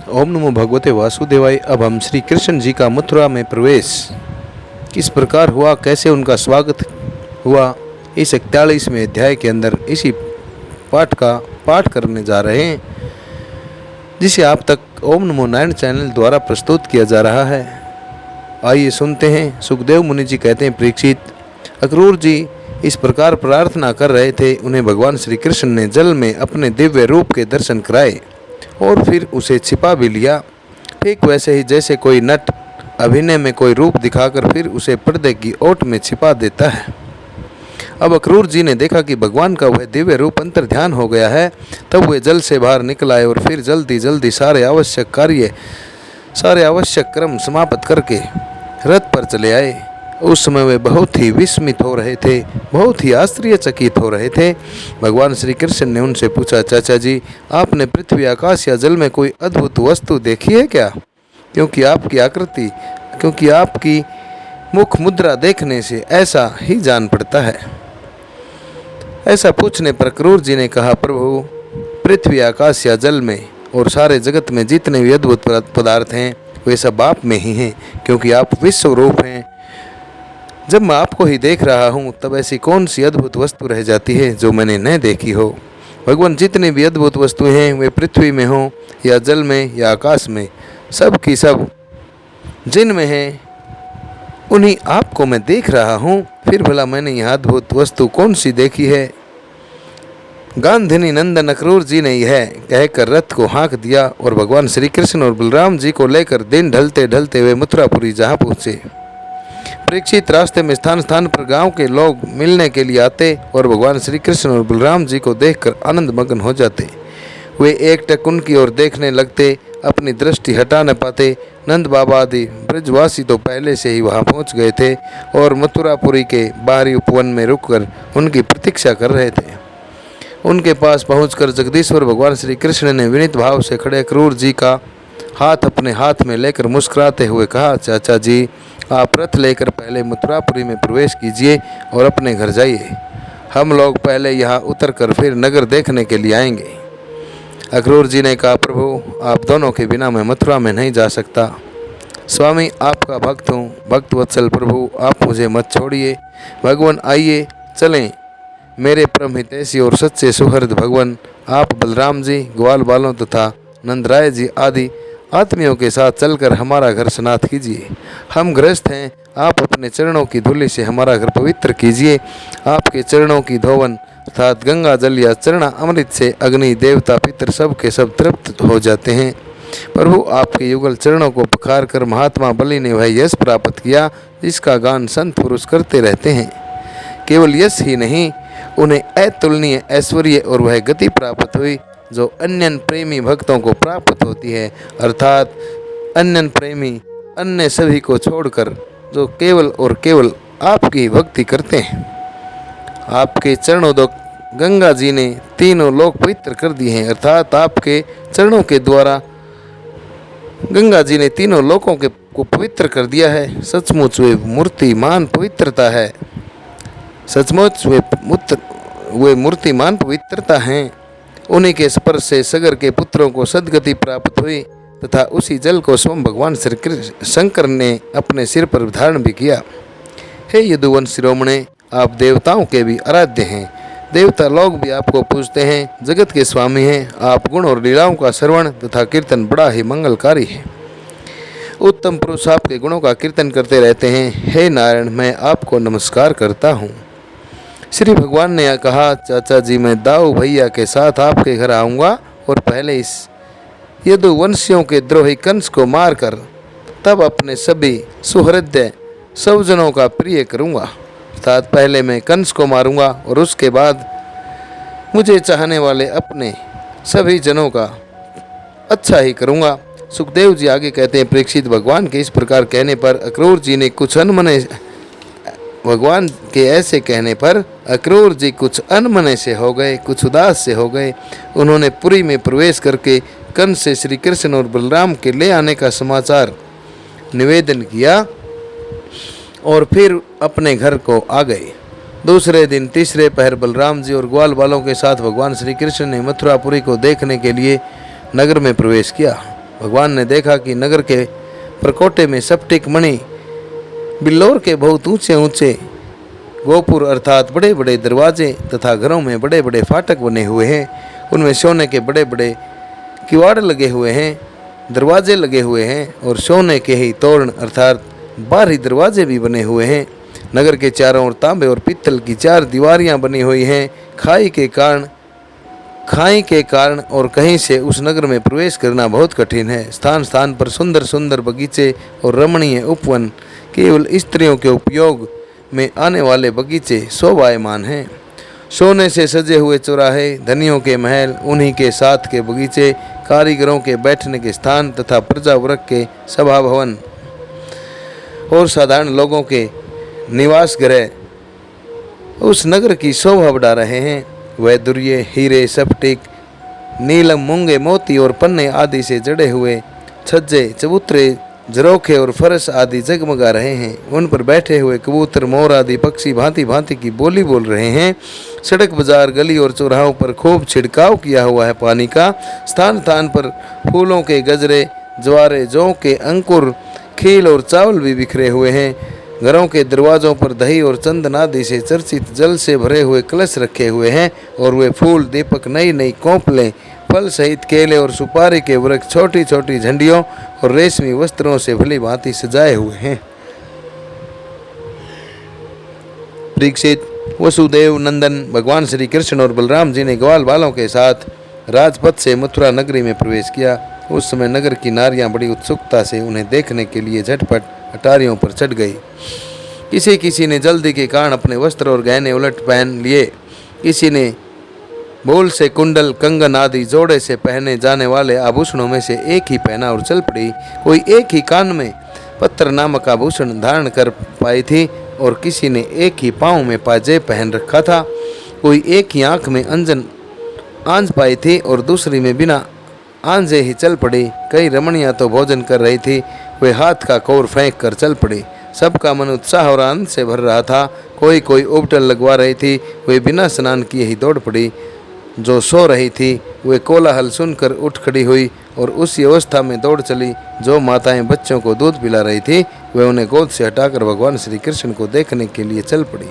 ओम नमो भगवते वासुदेवाय। अब हम श्री कृष्ण जी का मथुरा में प्रवेश किस प्रकार हुआ, कैसे उनका स्वागत हुआ, इस 41वें अध्याय के अंदर इसी पाठ का पाठ करने जा रहे हैं, जिसे आप तक ओम नमो नारायण चैनल द्वारा प्रस्तुत किया जा रहा है। आइए सुनते हैं। सुखदेव मुनि जी कहते हैं, परीक्षित, अक्रूर जी इस प्रकार प्रार्थना कर रहे थे। उन्हें भगवान श्री कृष्ण ने जल में अपने दिव्य रूप के दर्शन कराए और फिर उसे छिपा भी लिया, ठीक वैसे ही जैसे कोई नट अभिनय में कोई रूप दिखाकर फिर उसे पर्दे की ओट में छिपा देता है। अब अक्रूर जी ने देखा कि भगवान का वह दिव्य रूप अंतर ध्यान हो गया है। तब वे जल से बाहर निकल आए और फिर जल्दी जल्दी सारे आवश्यक क्रम समाप्त करके रथ पर चले आए। उस समय वे बहुत ही विस्मित हो रहे थे, बहुत ही आश्चर्यचकित हो रहे थे। भगवान श्री कृष्ण ने उनसे पूछा, चाचा जी, आपने पृथ्वी, आकाश या जल में कोई अद्भुत वस्तु देखी है क्या? क्योंकि आपकी आकृति, क्योंकि आपकी मुख मुद्रा देखने से ऐसा ही जान पड़ता है। ऐसा पूछने पर अक्रूर जी ने कहा, प्रभु, पृथ्वी, आकाश या जल में और सारे जगत में जितने भी अद्भुत पदार्थ हैं वे सब आप में ही हैं, क्योंकि आप विश्व रूप हैं। जब मैं आपको ही देख रहा हूँ तब ऐसी कौन सी अद्भुत वस्तु रह जाती है जो मैंने न देखी हो। भगवान, जितनी भी अद्भुत वस्तुएं हैं वे पृथ्वी में हो या जल में या आकाश में, सब की सब जिनमें हैं उन्हीं आपको मैं देख रहा हूँ। फिर भला मैंने यह अद्भुत वस्तु कौन सी देखी है? गांधिनी नंदन अक्रूर जी ने यह कहकर रथ को हाँक दिया और भगवान श्री कृष्ण और बलराम जी को लेकर दिन ढलते ढलते वे मथुरापुरी जहाँ पहुँचे। परीक्षित, रास्ते में स्थान स्थान पर गांव के लोग मिलने के लिए आते और भगवान श्री कृष्ण और बलराम जी को देखकर आनंद मग्न हो जाते। वे एकटक उनकी ओर देखने लगते, अपनी दृष्टि हटा न पाते। नंद बाबा आदि ब्रजवासी तो पहले से ही वहां पहुंच गए थे और मथुरापुरी के बाहरी उपवन में रुककर उनकी प्रतीक्षा कर रहे थे। उनके पास पहुंचकर जगदीश्वर भगवान श्री कृष्ण ने विनीत भाव से खड़े अक्रूर जी का हाथ अपने हाथ में लेकर मुस्कुराते हुए कहा, चाचा जी, आप रथ लेकर पहले मथुरापुरी में प्रवेश कीजिए और अपने घर जाइए। हम लोग पहले यहाँ उतरकर फिर नगर देखने के लिए आएंगे। अक्रूर जी ने कहा, प्रभु, आप दोनों के बिना मैं मथुरा में नहीं जा सकता। स्वामी, आपका भक्त हूँ, भक्त वत्सल प्रभु, आप मुझे मत छोड़िए। भगवान, आइए चलें। मेरे परम हितैषी और सच्चे सुहृद भगवान, आप बलराम जी, ग्वाल बालों तथा नंदराय जी आदि आत्मियों के साथ चलकर हमारा घर स्नात कीजिए। हम गृहस्थ हैं, आप अपने चरणों की धूलि से हमारा घर पवित्र कीजिए। आपके चरणों की धोवन अर्थात गंगा जल या चरणा अमृत से अग्नि, देवता, पितर सब के सब तृप्त हो जाते हैं। प्रभु, आपके युगल चरणों को पखार कर महात्मा बलि ने वह यश प्राप्त किया जिसका गान संत पुरुष करते रहते हैं। केवल यश ही नहीं, उन्हें अतुलनीय ऐश्वर्य और वह गति प्राप्त हुई जो अन्य प्रेमी भक्तों को प्राप्त होती है, अर्थात अन्य प्रेमी अन्य सभी को छोड़कर जो केवल और केवल आपकी भक्ति करते हैं। आपके चरणोदक गंगा जी ने तीनों लोक पवित्र कर दिए हैं, अर्थात आपके चरणों के द्वारा गंगा जी ने तीनों लोकों को पवित्र कर दिया है। सचमुच वे मूर्तिमान पवित्रता है, सचमुच वे मूर्तिमान पवित्रता हैं। उन्हीं के स्पर्श से सगर के पुत्रों को सदगति प्राप्त हुई तथा उसी जल को स्वयं भगवान श्री शंकर ने अपने सिर पर धारण भी किया। हे यदुवंश शिरोमणे, आप देवताओं के भी आराध्य हैं। देवता लोग भी आपको पूजते हैं, जगत के स्वामी हैं। आप गुण और लीलाओं का श्रवण तथा कीर्तन बड़ा ही मंगलकारी है। उत्तम पुरुष आपके गुणों का कीर्तन करते रहते हैं। हे नारायण, मैं आपको नमस्कार करता हूँ। श्री भगवान ने कहा, चाचा जी, मैं दाऊ भैया के साथ आपके घर आऊँगा और पहले इस यदुवंशियों के द्रोही कंस को मारकर तब अपने सभी सुहृदय स्वजनों का प्रिय करूँगा। अर्थात पहले मैं कंस को मारूँगा और उसके बाद मुझे चाहने वाले अपने सभी जनों का अच्छा ही करूँगा। सुखदेव जी आगे कहते हैं, परीक्षित, भगवान के इस प्रकार कहने पर अक्रूर जी ने कुछ अनमने भगवान के ऐसे कहने पर अक्रूर जी कुछ अनमने से हो गए, कुछ उदास से हो गए। उन्होंने पुरी में प्रवेश करके कंस से श्री कृष्ण और बलराम के ले आने का समाचार निवेदन किया और फिर अपने घर को आ गए। दूसरे दिन तीसरे पहर बलराम जी और ग्वाल बालों के साथ भगवान श्री कृष्ण ने मथुरापुरी को देखने के लिए नगर में प्रवेश किया। भगवान ने देखा कि नगर के प्रकोटे में स्फटिक मणि बिल्लोर के बहुत ऊंचे ऊंचे गोपुर अर्थात बड़े बड़े दरवाजे तथा घरों में बड़े बड़े फाटक बने हुए हैं। उनमें सोने के बड़े बड़े किवाड़ लगे हुए हैं, दरवाजे लगे हुए हैं और सोने के ही तोरण अर्थात बाहरी दरवाजे भी बने हुए हैं। नगर के चारों ओर तांबे और पीतल की 4 दीवारियां बनी हुई हैं। खाई के कारण और कहीं से उस नगर में प्रवेश करना बहुत कठिन है। स्थान स्थान पर सुंदर सुंदर बगीचे और रमणीय उपवन, केवल स्त्रियों के उपयोग में आने वाले बगीचे शोभायमान हैं। सोने से सजे हुए चौराहे, धनियों के महल, उन्हीं के साथ के बगीचे, कारीगरों के बैठने के स्थान तथा प्रजा वर्ग के सभा भवन और साधारण लोगों के निवास गृह उस नगर की शोभा बढ़ा रहे हैं। वह दुर्ये, हीरे, स्फटिक, नीलम, मूंगे, मोती और पन्ने आदि से जड़े हुए छज्जे, चबूतरे, झरोखे और फरस आदि जगमगा रहे हैं। उन पर बैठे हुए कबूतर, मोर आदि पक्षी भांति भांति की बोली बोल रहे हैं। सड़क, बाजार, गली और चौराहों पर खूब छिड़काव किया हुआ है पानी का। स्थान स्थान पर फूलों के गजरे, ज्वारे, जौ के अंकुर, खील और चावल भी बिखरे हुए हैं। घरों के दरवाजों पर दही और चंदन आदि से चर्चित जल से भरे हुए कलश रखे हुए हैं और वे फूल, दीपक, नई नई कोंपलें, फल सहित केले और सुपारी के वृक्ष छोटी छोटी झंडियों और रेशमी वस्त्रों से भली भांति सजाए हुए हैं। परीक्षित, वसुदेव नंदन भगवान श्री कृष्ण और बलराम जी ने ग्वाल बालों के साथ राजपथ से मथुरा नगरी में प्रवेश किया। उस समय नगर की नारियां बड़ी उत्सुकता से उन्हें देखने के लिए झटपट अटारियों पर चढ़ गई। किसी किसी ने जल्दी के कारण अपने वस्त्र और गहने उलट पहन लिए। किसी ने बोल से कुंडल, कंगन आदि जोड़े से पहने जाने वाले आभूषणों में से एक ही पहना और चल पड़ी। कोई एक ही कान में पत्थर नामक आभूषण धारण कर पाई थी और किसी ने एक ही पाँव में पाजे पहन रखा था। कोई एक ही आँख में आंज पाई थी और दूसरी में बिना आंजे ही चल पड़ी। कई रमणियाँ तो भोजन कर रही थी, वे हाथ का कौर फेंक कर चल पड़ी। सबका मन उत्साह और आनंद से भर रहा था। कोई कोई उबटन लगवा रही थी, वे बिना स्नान किए ही दौड़ पड़ी। जो सो रही थी वे कोलाहल सुनकर उठ खड़ी हुई और उसी अवस्था में दौड़ चली। जो माताएं बच्चों को दूध पिला रही थी वे उन्हें गोद से हटाकर भगवान श्री कृष्ण को देखने के लिए चल पड़ी।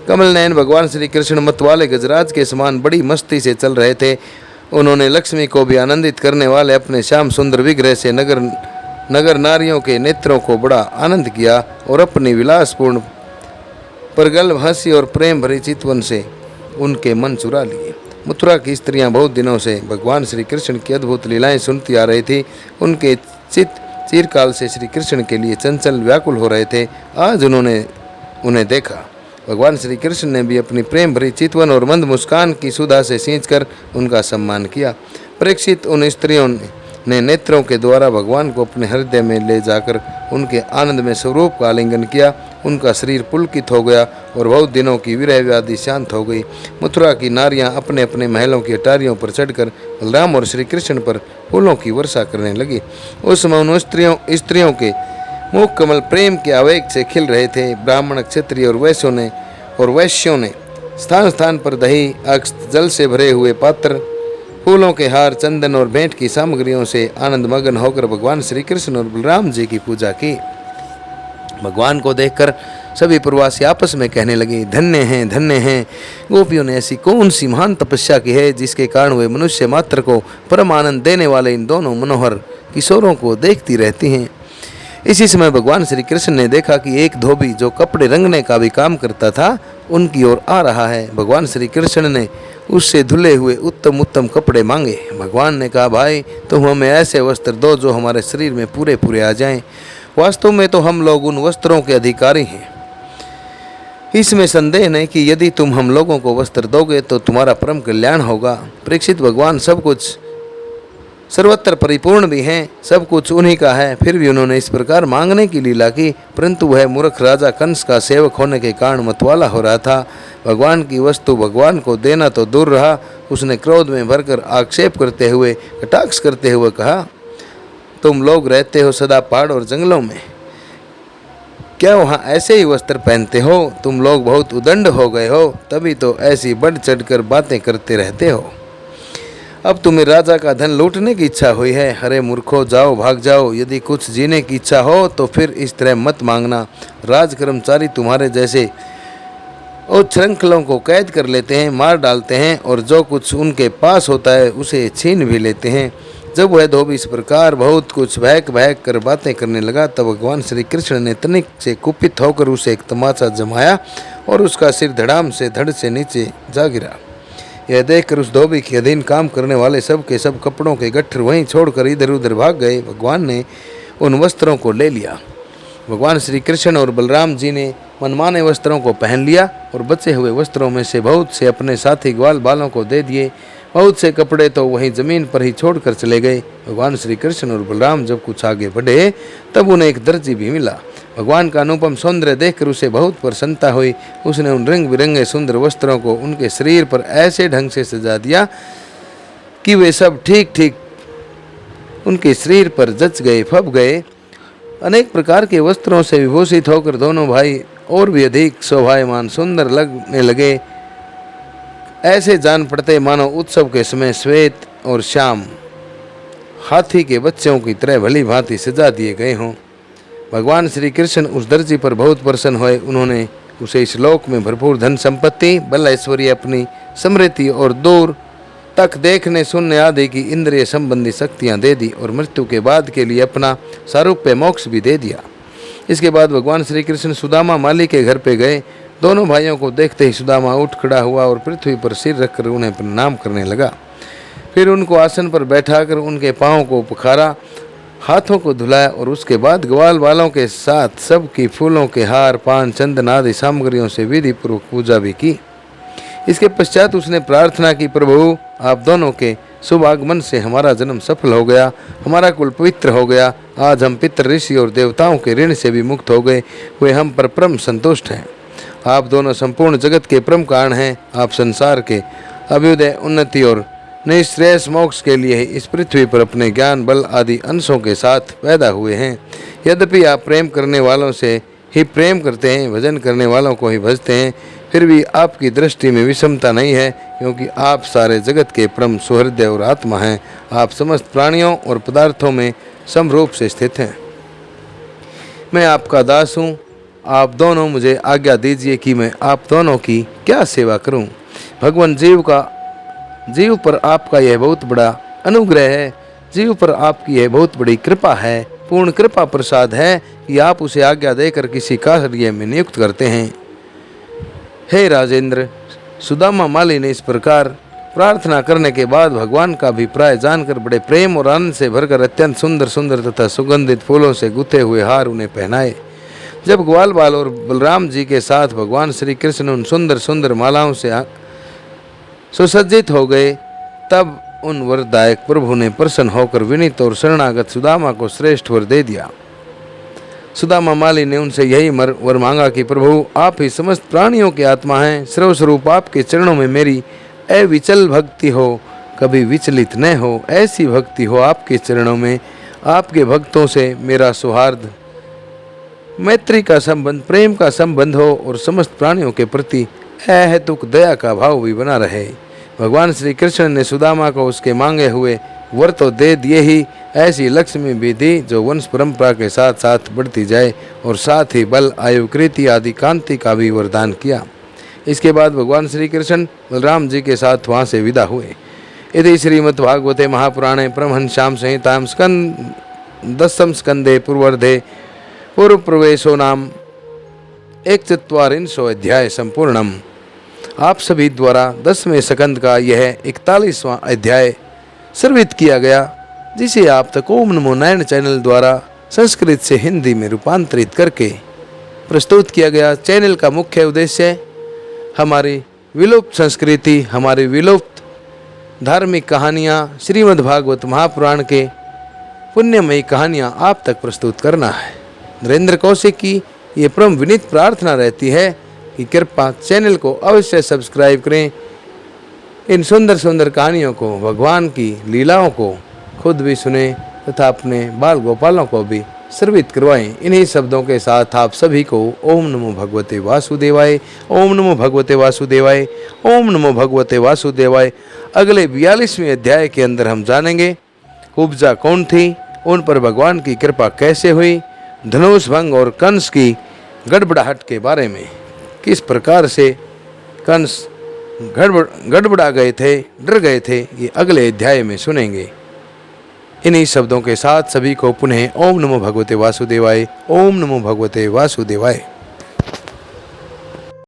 कमल नयन भगवान श्री कृष्ण मतवाले गजराज के समान बड़ी मस्ती से चल रहे थे। उन्होंने लक्ष्मी को भी आनंदित करने वाले अपने श्याम सुंदर विग्रह से नगर नारियों के नेत्रों को बड़ा आनंद किया और अपनी विलासपूर्ण प्रगल्भ हंसी और प्रेम भरी चितवन से उनके मन चुरा लिए। मथुरा की स्त्रियां बहुत दिनों से भगवान श्री कृष्ण की अद्भुत लीलाएं सुनती आ रही थी। उनके चित्त चिरकाल से श्री कृष्ण के लिए चंचल व्याकुल हो रहे थे। आज उन्होंने उन्हें देखा। भगवान श्री कृष्ण ने भी अपनी प्रेम भरी चितवन और मंद मुस्कान की सुधा से सींचकर उनका सम्मान किया। परीक्षित, उन स्त्रियों ने नेत्रों के द्वारा भगवान को अपने हृदय में ले जाकर उनके आनंद में स्वरूप का आलिंगन किया। उनका शरीर पुलकित हो गया और बहुत दिनों की विरह व्याधि शांत हो गई। मथुरा की नारियां अपने अपने महलों की अटारियों पर चढ़कर बलराम और श्री कृष्ण पर फूलों की वर्षा करने लगी। उस समय उन स्त्रियों के मुख कमल प्रेम के आवेग से खिल रहे थे। ब्राह्मण, क्षत्रिय और वैश्यों ने स्थान स्थान पर दही, अक्षत, जल से भरे हुए पात्र, फूलों के हार, चंदन और भेंट की सामग्रियों से आनंद मगन होकर भगवान श्री कृष्ण और बलराम जी की पूजा की। भगवान को देखकर सभी प्रवासी आपस में कहने लगे, धन्य हैं, धन्य हैं। गोपियों ने ऐसी कौन सी महान तपस्या की है जिसके कारण वे मनुष्य मात्र को परम आनंद देने वाले इन दोनों मनोहर किशोरों को देखती रहती हैं। इसी समय भगवान श्री कृष्ण ने देखा कि एक धोबी जो कपड़े रंगने का भी काम करता था उनकी ओर आ रहा है। भगवान श्री कृष्ण ने उससे धुले हुए उत्तम उत्तम कपड़े मांगे। भगवान ने कहा, भाई तुम हमें ऐसे वस्त्र दो जो हमारे शरीर में पूरे पूरे आ जाएं। वास्तव में तो हम लोग उन वस्त्रों के अधिकारी हैं। इसमें संदेह नहीं कि यदि तुम हम लोगों को वस्त्र दोगे तो तुम्हारा परम कल्याण होगा। परीक्षित, भगवान सब कुछ सर्वत्र परिपूर्ण भी हैं, सब कुछ उन्हीं का है। फिर भी उन्होंने इस प्रकार मांगने की लीला की, परंतु वह मूर्ख राजा कंस का सेवक होने के कारण मतवाला हो रहा था। भगवान की वस्तु भगवान को देना तो दूर रहा, उसने क्रोध में भरकर आक्षेप करते हुए, कटाक्ष करते हुए कहा, तुम लोग रहते हो सदा पहाड़ और जंगलों में, क्या वहाँ ऐसे ही वस्त्र पहनते हो? तुम लोग बहुत उदंड हो गए हो, तभी तो ऐसी बढ़ चढ़कर बातें करते रहते हो। अब तुम्हें राजा का धन लूटने की इच्छा हुई है। अरे मूर्खो, जाओ, भाग जाओ। यदि कुछ जीने की इच्छा हो तो फिर इस तरह मत मांगना। राज कर्मचारी तुम्हारे जैसे उच्छृंखलों को कैद कर लेते हैं, मार डालते हैं और जो कुछ उनके पास होता है उसे छीन भी लेते हैं। जब वह धोबी इस प्रकार बहुत कुछ बहक बहक कर बातें करने लगा तब भगवान श्री कृष्ण ने तनिक से कुपित होकर उसे एक तमाचा जमाया और उसका सिर धड़ाम से धड़ से नीचे जा गिरा। यह देखकर उस धोबी के अधीन काम करने वाले सब के सब कपड़ों के गट्ठर वहीं छोड़कर इधर उधर भाग गए। भगवान ने उन वस्त्रों को ले लिया। भगवान श्री कृष्ण और बलराम जी ने मनमाने वस्त्रों को पहन लिया और बचे हुए वस्त्रों में से बहुत से अपने साथी ग्वाल बालों को दे दिए। बहुत से कपड़े तो वहीं जमीन पर ही छोड़कर चले गए। भगवान श्री कृष्ण और बलराम जब कुछ आगे बढ़े तब उन्हें एक दर्जी भी मिला। भगवान का अनुपम सौंदर्य देखकर उसे बहुत प्रसन्नता हुई। उसने उन रंग बिरंगे सुंदर वस्त्रों को उनके शरीर पर ऐसे ढंग से सजा दिया कि वे सब ठीक ठीक उनके शरीर पर जच गए, फब गए। अनेक प्रकार के वस्त्रों से विभूषित होकर दोनों भाई और भी अधिक शोभायमान सुंदर लगने लगे। ऐसे जान पड़ते मानो उत्सव के समय श्वेत और श्याम हाथी के बच्चों की तरह भली भांति सजा दिए गए हों। भगवान श्री कृष्ण उस दर्जी पर बहुत प्रसन्न हुए। उन्होंने उसे इस लोक में भरपूर धन संपत्ति, बल ऐश्वर्य, अपनी समृद्धि और दूर तक देखने सुनने आदि की इंद्रिय संबंधी शक्तियां दे दी और मृत्यु के बाद के लिए अपना सारूप्य मोक्ष भी दे दिया। इसके बाद भगवान श्री कृष्ण सुदामा माली के घर पे गए। दोनों भाइयों को देखते ही सुदामा उठ खड़ा हुआ और पृथ्वी पर सिर रखकर उन्हें प्रणाम करने लगा। फिर उनको आसन पर बैठाकर उनके पाँव को पुखारा, हाथों को धुलाया और उसके बाद ग्वाल बालों के साथ सबकी फूलों के हार, पान, चंदन आदि सामग्रियों से विधि पूर्वक पूजा भी की। इसके पश्चात उसने प्रार्थना की, प्रभु आप दोनों के शुभ आगमन से हमारा जन्म सफल हो गया, हमारा कुल पवित्र हो गया। आज हम पितृ, ऋषि और देवताओं के ऋण से भी मुक्त हो गए। वे हम पर परम संतुष्ट हैं। आप दोनों संपूर्ण जगत के परम कारण हैं। आप संसार के अभ्युदय, उन्नति और निःश्रेयस मोक्ष के लिए इस पृथ्वी पर अपने ज्ञान, बल आदि अंशों के साथ पैदा हुए हैं। यद्यपि आप प्रेम करने वालों से ही प्रेम करते हैं, भजन करने वालों को ही भजते हैं, फिर भी आपकी दृष्टि में विषमता नहीं है, क्योंकि आप सारे जगत के परम सुहृदय और आत्मा हैं। आप समस्त प्राणियों और पदार्थों में समरूप से स्थित हैं। मैं आपका दास हूँ। आप दोनों मुझे आज्ञा दीजिए कि मैं आप दोनों की क्या सेवा करूँ। भगवान जीव पर आपका यह बहुत बड़ा अनुग्रह है। जीव पर आपकी यह बहुत बड़ी कृपा है, पूर्ण कृपा प्रसाद है कि आप उसे आज्ञा देकर किसी कार्य में नियुक्त करते हैं। हे राजेंद्र, सुदामा माली ने इस प्रकार प्रार्थना करने के बाद भगवान का अभिप्राय जानकर बड़े प्रेम और आनंद से भरकर अत्यंत सुंदर सुंदर तथा सुगंधित फूलों से गुथे हुए हार उन्हें पहनाए। जब ग्वाल बाल और बलराम जी के साथ भगवान श्री कृष्ण उन सुंदर सुंदर मालाओं से सुसज्जित हो गए, तब उन वरदायक प्रभु ने प्रसन्न होकर विनीत और शरणागत सुदामा को श्रेष्ठ वर दे दिया। सुदामा माली ने उनसे यही वर मांगा कि प्रभु आप ही समस्त प्राणियों की आत्मा हैं। सर्वस्वरूप आपके चरणों में मेरी अविचल भक्ति हो, कभी विचलित न हो, ऐसी भक्ति हो आपके चरणों में। आपके भक्तों से मेरा सौहार्द, मैत्री का संबंध, प्रेम का संबंध हो और समस्त प्राणियों के प्रति अहेतुक दया का भाव भी बना रहे। भगवान श्री कृष्ण ने सुदामा को उसके मांगे हुए वर तो दे दिए ही, ऐसी लक्ष्मी भी दी जो वंश परंपरा के साथ साथ बढ़ती जाए और साथ ही बल, आयु, कृति आदि कांति का भी वरदान किया। इसके बाद भगवान श्री कृष्ण बलराम जी के साथ वहाँ से विदा हुए। इति श्रीमद्भागवते महापुराणे परमहंस्यां संहितायां दशम स्कंदे पूर्वर्धे पूर्व प्रवेशो नाम 144 अध्याय संपूर्णम। आप सभी द्वारा 10वें स्कंद का यह 41वां अध्याय सर्वित किया गया, जिसे आप तक ओम नमो नारायण चैनल द्वारा संस्कृत से हिंदी में रूपांतरित करके प्रस्तुत किया गया। चैनल का मुख्य उद्देश्य हमारी विलुप्त संस्कृति, हमारी विलुप्त धार्मिक कहानियाँ, श्रीमद् भागवत महापुराण के पुण्यमयी कहानियाँ आप तक प्रस्तुत करना है। नरेंद्र कौशिक की ये परम विनीत प्रार्थना रहती है कि कृपया चैनल को अवश्य सब्सक्राइब करें। इन सुंदर सुंदर कहानियों को, भगवान की लीलाओं को खुद भी सुने तथा अपने बाल गोपालों को भी श्रवित करवाएं। इन्हीं शब्दों के साथ आप सभी को ओम नमो भगवते वासुदेवाय, ओम नमो भगवते वासुदेवाय, ओम नमो भगवते वासुदेवाय। अगले 42वें अध्याय के अंदर हम जानेंगे उपजा कौन थी, उन पर भगवान की कृपा कैसे हुई, धनुष भंग और कंस की गड़बड़ाहट के बारे में, किस प्रकार से कंस गड़बड़ा गए थे, डर गए थे, ये अगले अध्याय में सुनेंगे। इन्हीं शब्दों के साथ सभी को पुनः ओम नमो भगवते वासुदेवाय, ओम नमो भगवते वासुदेवाय।